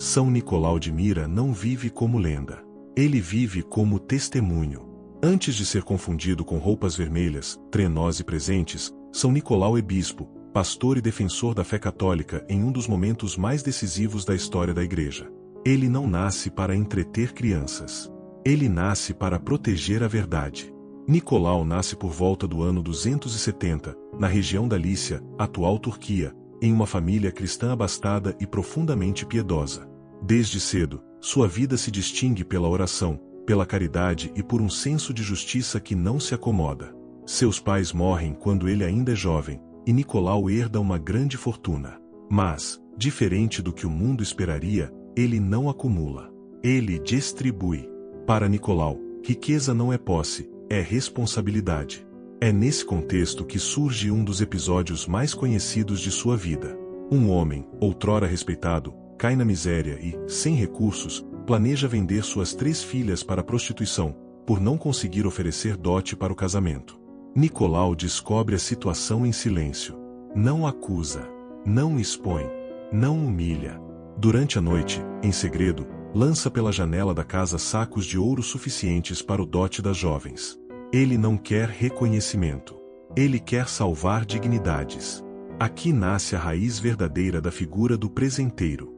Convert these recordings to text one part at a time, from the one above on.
São Nicolau de Myra não vive como lenda. Ele vive como testemunho. Antes de ser confundido com roupas vermelhas, trenós e presentes, São Nicolau é bispo, pastor e defensor da fé católica em um dos momentos mais decisivos da história da Igreja. Ele não nasce para entreter crianças. Ele nasce para proteger a verdade. Nicolau nasce por volta do ano 270, na região da Lícia, atual Turquia, em uma família cristã abastada e profundamente piedosa. Desde cedo, sua vida se distingue pela oração, pela caridade e por um senso de justiça que não se acomoda. Seus pais morrem quando ele ainda é jovem, e Nicolau herda uma grande fortuna. Mas, diferente do que o mundo esperaria, ele não acumula. Ele distribui. Para Nicolau, riqueza não é posse, é responsabilidade. É nesse contexto que surge um dos episódios mais conhecidos de sua vida. Um homem, outrora respeitado, cai na miséria e, sem recursos, planeja vender suas 3 filhas para a prostituição, por não conseguir oferecer dote para o casamento. Nicolau descobre a situação em silêncio. Não acusa, não expõe, não humilha. Durante a noite, em segredo, lança pela janela da casa sacos de ouro suficientes para o dote das jovens. Ele não quer reconhecimento. Ele quer salvar dignidades. Aqui nasce a raiz verdadeira da figura do presenteiro.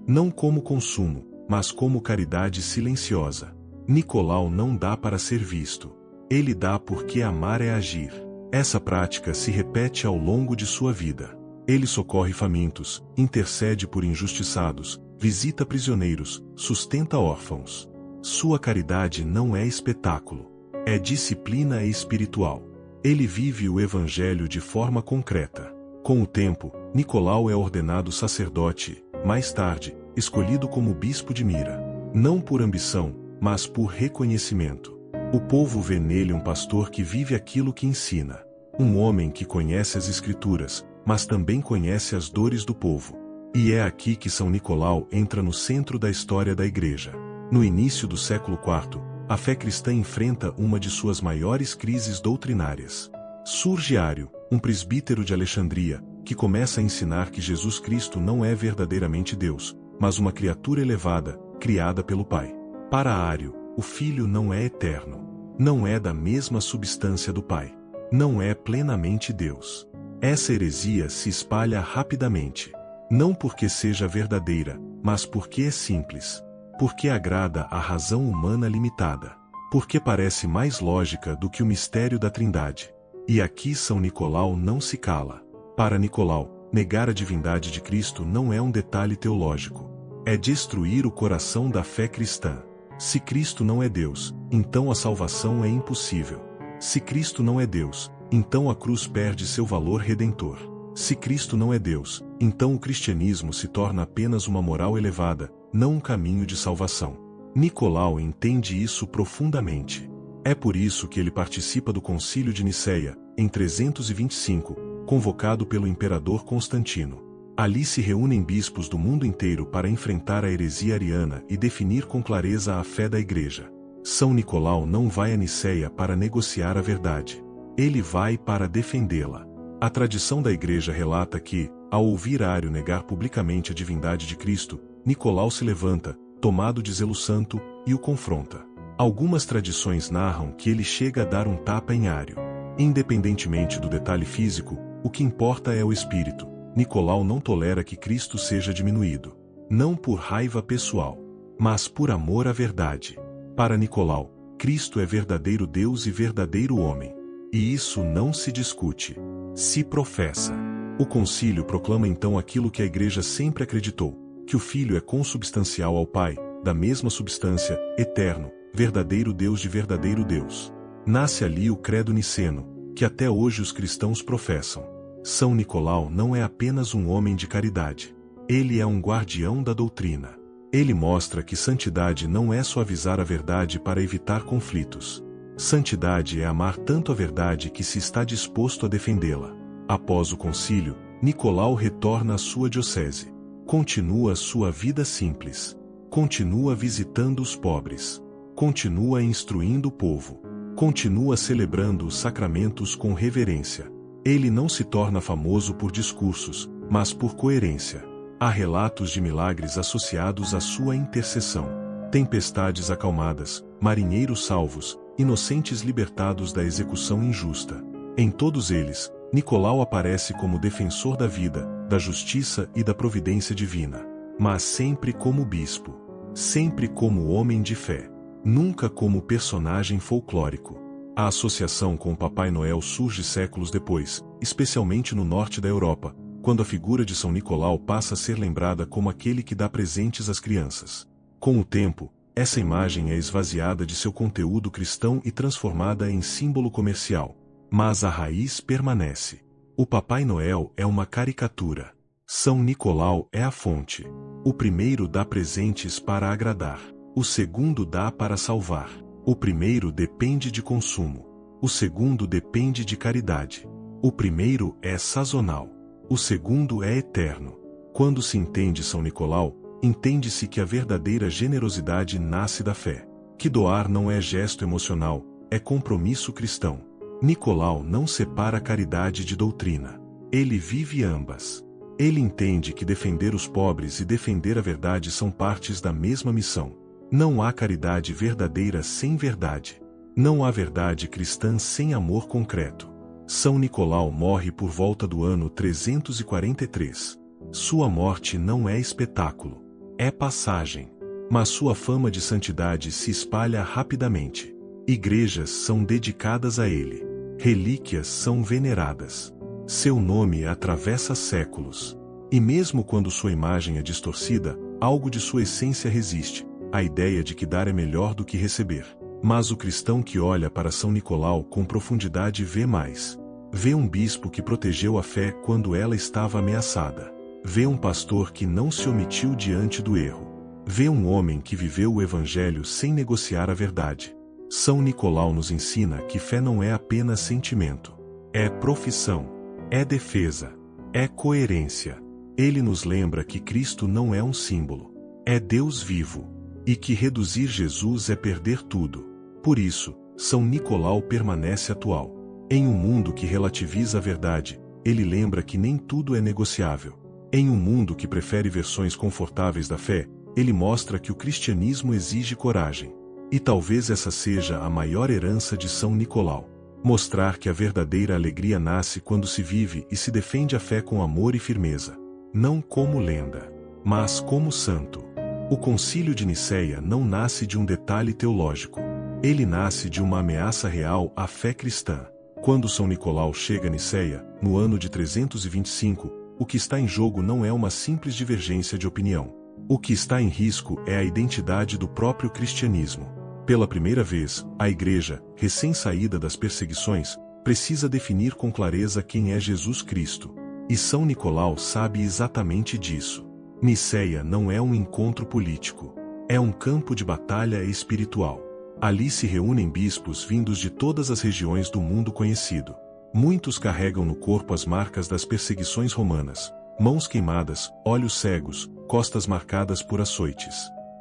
Não como consumo, mas como caridade silenciosa. Nicolau não dá para ser visto. Ele dá porque amar é agir. Essa prática se repete ao longo de sua vida. Ele socorre famintos, intercede por injustiçados, visita prisioneiros, sustenta órfãos. Sua caridade não é espetáculo. É disciplina espiritual. Ele vive o Evangelho de forma concreta. Com o tempo, Nicolau é ordenado sacerdote, mais tarde, escolhido como bispo de Myra. Não por ambição, mas por reconhecimento. O povo vê nele um pastor que vive aquilo que ensina. Um homem que conhece as Escrituras, mas também conhece as dores do povo. E é aqui que São Nicolau entra no centro da história da Igreja. No início do século IV, a fé cristã enfrenta uma de suas maiores crises doutrinárias. Surge Ário, um presbítero de Alexandria, que começa a ensinar que Jesus Cristo não é verdadeiramente Deus, mas uma criatura elevada, criada pelo Pai. Para Ário, o Filho não é eterno. Não é da mesma substância do Pai. Não é plenamente Deus. Essa heresia se espalha rapidamente. Não porque seja verdadeira, mas porque é simples. Porque agrada à razão humana limitada. Porque parece mais lógica do que o mistério da Trindade. E aqui São Nicolau não se cala. Para Nicolau, negar a divindade de Cristo não é um detalhe teológico. É destruir o coração da fé cristã. Se Cristo não é Deus, então a salvação é impossível. Se Cristo não é Deus, então a cruz perde seu valor redentor. Se Cristo não é Deus, então o cristianismo se torna apenas uma moral elevada, não um caminho de salvação. Nicolau entende isso profundamente. É por isso que ele participa do Concílio de Niceia, em 325, convocado pelo imperador Constantino. Ali se reúnem bispos do mundo inteiro para enfrentar a heresia ariana e definir com clareza a fé da Igreja. São Nicolau não vai a Niceia para negociar a verdade. Ele vai para defendê-la. A tradição da Igreja relata que, ao ouvir Ário negar publicamente a divindade de Cristo, Nicolau se levanta, tomado de zelo santo, e o confronta. Algumas tradições narram que ele chega a dar um tapa em Ário. Independentemente do detalhe físico, o que importa é o espírito. Nicolau não tolera que Cristo seja diminuído. Não por raiva pessoal, mas por amor à verdade. Para Nicolau, Cristo é verdadeiro Deus e verdadeiro homem. E isso não se discute. Se professa. O concílio proclama então aquilo que a Igreja sempre acreditou, que o Filho é consubstancial ao Pai, da mesma substância, eterno, verdadeiro Deus de verdadeiro Deus. Nasce ali o credo niceno, que até hoje os cristãos professam. São Nicolau não é apenas um homem de caridade. Ele é um guardião da doutrina. Ele mostra que santidade não é suavizar a verdade para evitar conflitos. Santidade é amar tanto a verdade que se está disposto a defendê-la. Após o concílio, Nicolau retorna à sua diocese. Continua sua vida simples. Continua visitando os pobres. Continua instruindo o povo. Continua celebrando os sacramentos com reverência. Ele não se torna famoso por discursos, mas por coerência. Há relatos de milagres associados à sua intercessão. Tempestades acalmadas, marinheiros salvos, inocentes libertados da execução injusta. Em todos eles, Nicolau aparece como defensor da vida, da justiça e da providência divina. Mas sempre como bispo. Sempre como homem de fé. Nunca como personagem folclórico. A associação com o Papai Noel surge séculos depois, especialmente no norte da Europa, quando a figura de São Nicolau passa a ser lembrada como aquele que dá presentes às crianças. Com o tempo, essa imagem é esvaziada de seu conteúdo cristão e transformada em símbolo comercial. Mas a raiz permanece. O Papai Noel é uma caricatura. São Nicolau é a fonte. O primeiro dá presentes para agradar. O segundo dá para salvar. O primeiro depende de consumo. O segundo depende de caridade. O primeiro é sazonal. O segundo é eterno. Quando se entende São Nicolau, entende-se que a verdadeira generosidade nasce da fé. Que doar não é gesto emocional, é compromisso cristão. Nicolau não separa caridade de doutrina. Ele vive ambas. Ele entende que defender os pobres e defender a verdade são partes da mesma missão. Não há caridade verdadeira sem verdade. Não há verdade cristã sem amor concreto. São Nicolau morre por volta do ano 343. Sua morte não é espetáculo. É passagem. Mas sua fama de santidade se espalha rapidamente. Igrejas são dedicadas a ele. Relíquias são veneradas. Seu nome atravessa séculos. E mesmo quando sua imagem é distorcida, algo de sua essência resiste. A ideia de que dar é melhor do que receber. Mas o cristão que olha para São Nicolau com profundidade vê mais. Vê um bispo que protegeu a fé quando ela estava ameaçada. Vê um pastor que não se omitiu diante do erro. Vê um homem que viveu o evangelho sem negociar a verdade. São Nicolau nos ensina que fé não é apenas sentimento. É profissão. É defesa. É coerência. Ele nos lembra que Cristo não é um símbolo. É Deus vivo. E que reduzir Jesus é perder tudo. Por isso, São Nicolau permanece atual. Em um mundo que relativiza a verdade, ele lembra que nem tudo é negociável. Em um mundo que prefere versões confortáveis da fé, ele mostra que o cristianismo exige coragem. E talvez essa seja a maior herança de São Nicolau. Mostrar que a verdadeira alegria nasce quando se vive e se defende a fé com amor e firmeza. Não como lenda, mas como santo. O Concílio de Nicéia não nasce de um detalhe teológico. Ele nasce de uma ameaça real à fé cristã. Quando São Nicolau chega a Nicéia, no ano de 325, o que está em jogo não é uma simples divergência de opinião. O que está em risco é a identidade do próprio cristianismo. Pela primeira vez, a Igreja, recém-saída das perseguições, precisa definir com clareza quem é Jesus Cristo. E São Nicolau sabe exatamente disso. Nicéia não é um encontro político. É um campo de batalha espiritual. Ali se reúnem bispos vindos de todas as regiões do mundo conhecido. Muitos carregam no corpo as marcas das perseguições romanas, mãos queimadas, olhos cegos, costas marcadas por açoites.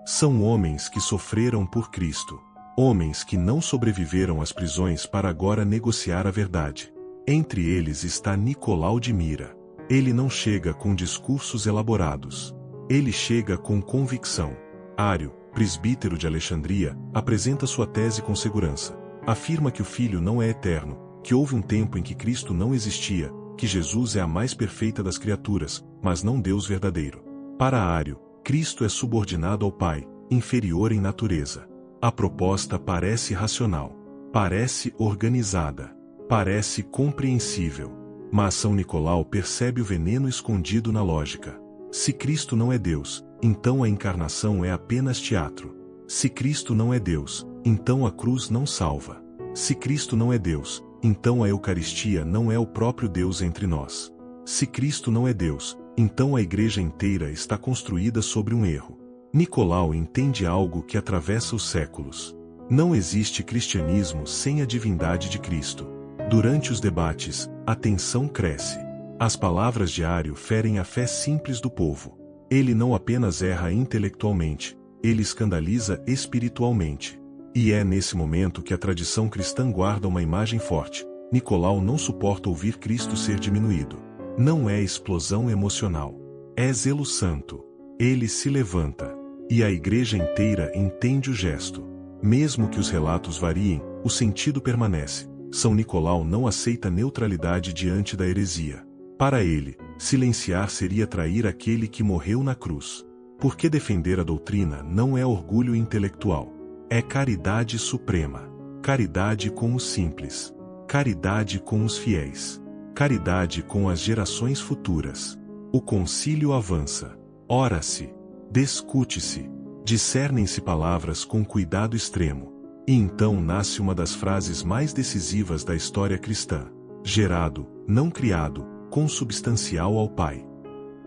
São homens que sofreram por Cristo. Homens que não sobreviveram às prisões para agora negociar a verdade. Entre eles está Nicolau de Mira. Ele não chega com discursos elaborados. Ele chega com convicção. Ário, presbítero de Alexandria, apresenta sua tese com segurança. Afirma que o Filho não é eterno, que houve um tempo em que Cristo não existia, que Jesus é a mais perfeita das criaturas, mas não Deus verdadeiro. Para Ário, Cristo é subordinado ao Pai, inferior em natureza. A proposta parece racional. Parece organizada. Parece compreensível. Mas São Nicolau percebe o veneno escondido na lógica. Se Cristo não é Deus, então a encarnação é apenas teatro. Se Cristo não é Deus, então a cruz não salva. Se Cristo não é Deus, então a Eucaristia não é o próprio Deus entre nós. Se Cristo não é Deus, então a Igreja inteira está construída sobre um erro. Nicolau entende algo que atravessa os séculos. Não existe cristianismo sem a divindade de Cristo. Durante os debates, a tensão cresce. As palavras de Ário ferem a fé simples do povo. Ele não apenas erra intelectualmente, ele escandaliza espiritualmente. E é nesse momento que a tradição cristã guarda uma imagem forte. Nicolau não suporta ouvir Cristo ser diminuído. Não é explosão emocional. É zelo santo. Ele se levanta. E a igreja inteira entende o gesto. Mesmo que os relatos variem, o sentido permanece. São Nicolau não aceita neutralidade diante da heresia. Para ele, silenciar seria trair aquele que morreu na cruz. Porque defender a doutrina não é orgulho intelectual. É caridade suprema. Caridade com os simples. Caridade com os fiéis. Caridade com as gerações futuras. O concílio avança. Ora-se. Discute-se. Discernem-se palavras com cuidado extremo. E então nasce uma das frases mais decisivas da história cristã. Gerado, não criado, consubstancial ao Pai.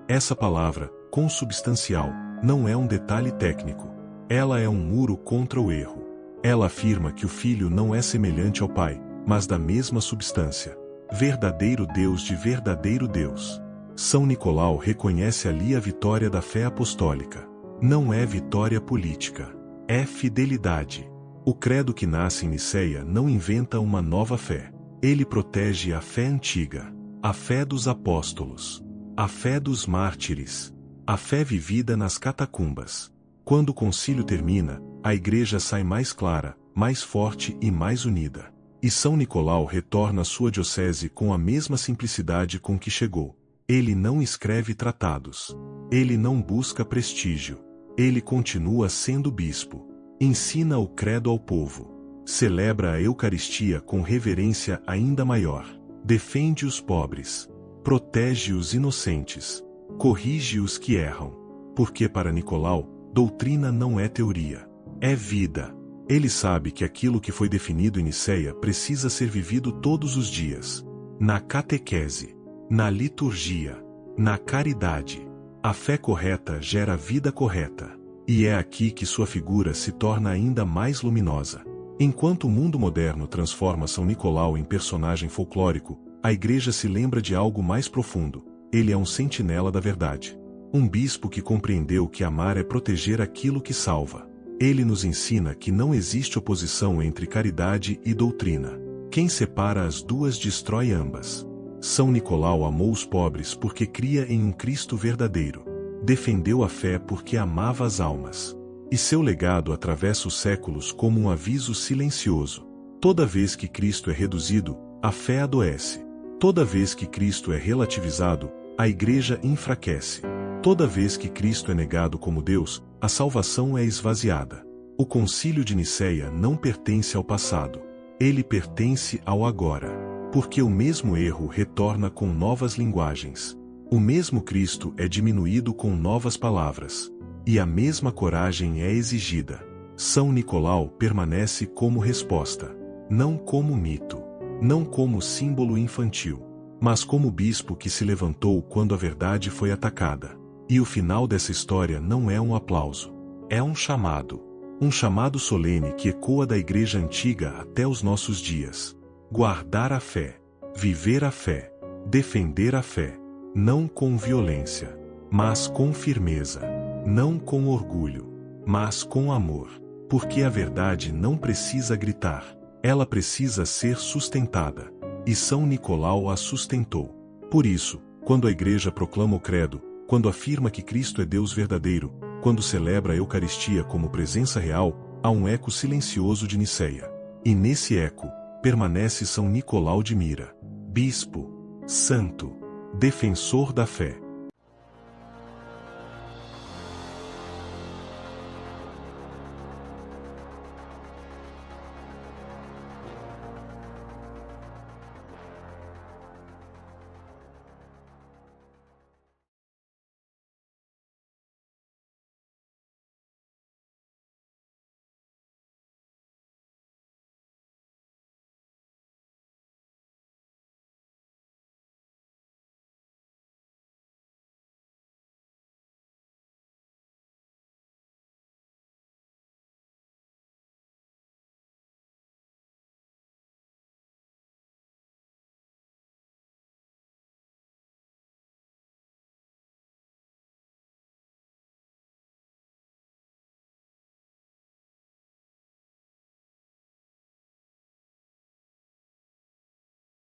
Essa palavra, consubstancial, não é um detalhe técnico. Ela é um muro contra o erro. Ela afirma que o Filho não é semelhante ao Pai, mas da mesma substância. Verdadeiro Deus de verdadeiro Deus. São Nicolau reconhece ali a vitória da fé apostólica. Não é vitória política. É fidelidade. O credo que nasce em Niceia não inventa uma nova fé. Ele protege a fé antiga. A fé dos apóstolos. A fé dos mártires. A fé vivida nas catacumbas. Quando o concílio termina, a igreja sai mais clara, mais forte e mais unida. E São Nicolau retorna à sua diocese com a mesma simplicidade com que chegou. Ele não escreve tratados. Ele não busca prestígio. Ele continua sendo bispo. Ensina o credo ao povo. Celebra a Eucaristia com reverência ainda maior. Defende os pobres. Protege os inocentes. Corrige os que erram. Porque para Nicolau, doutrina não é teoria. É vida. Ele sabe que aquilo que foi definido em Niceia precisa ser vivido todos os dias. Na catequese. Na liturgia. Na caridade. A fé correta gera vida correta. E é aqui que sua figura se torna ainda mais luminosa. Enquanto o mundo moderno transforma São Nicolau em personagem folclórico, a igreja se lembra de algo mais profundo. Ele é um sentinela da verdade. Um bispo que compreendeu que amar é proteger aquilo que salva. Ele nos ensina que não existe oposição entre caridade e doutrina. Quem separa as duas destrói ambas. São Nicolau amou os pobres porque cria em um Cristo verdadeiro. Defendeu a fé porque amava as almas. E seu legado atravessa os séculos como um aviso silencioso. Toda vez que Cristo é reduzido, a fé adoece. Toda vez que Cristo é relativizado, a igreja enfraquece. Toda vez que Cristo é negado como Deus, a salvação é esvaziada. O concílio de Niceia não pertence ao passado. Ele pertence ao agora. Porque o mesmo erro retorna com novas linguagens. O mesmo Cristo é diminuído com novas palavras. E a mesma coragem é exigida. São Nicolau permanece como resposta. Não como mito. Não como símbolo infantil. Mas como bispo que se levantou quando a verdade foi atacada. E o final dessa história não é um aplauso. É um chamado. Um chamado solene que ecoa da igreja antiga até os nossos dias. Guardar a fé. Viver a fé. Defender a fé. Não com violência, mas com firmeza. Não com orgulho, mas com amor. Porque a verdade não precisa gritar. Ela precisa ser sustentada. E São Nicolau a sustentou. Por isso, quando a igreja proclama o credo, quando afirma que Cristo é Deus verdadeiro, quando celebra a Eucaristia como presença real, há um eco silencioso de Niceia. E nesse eco, permanece São Nicolau de Mira. Bispo, santo, defensor da fé.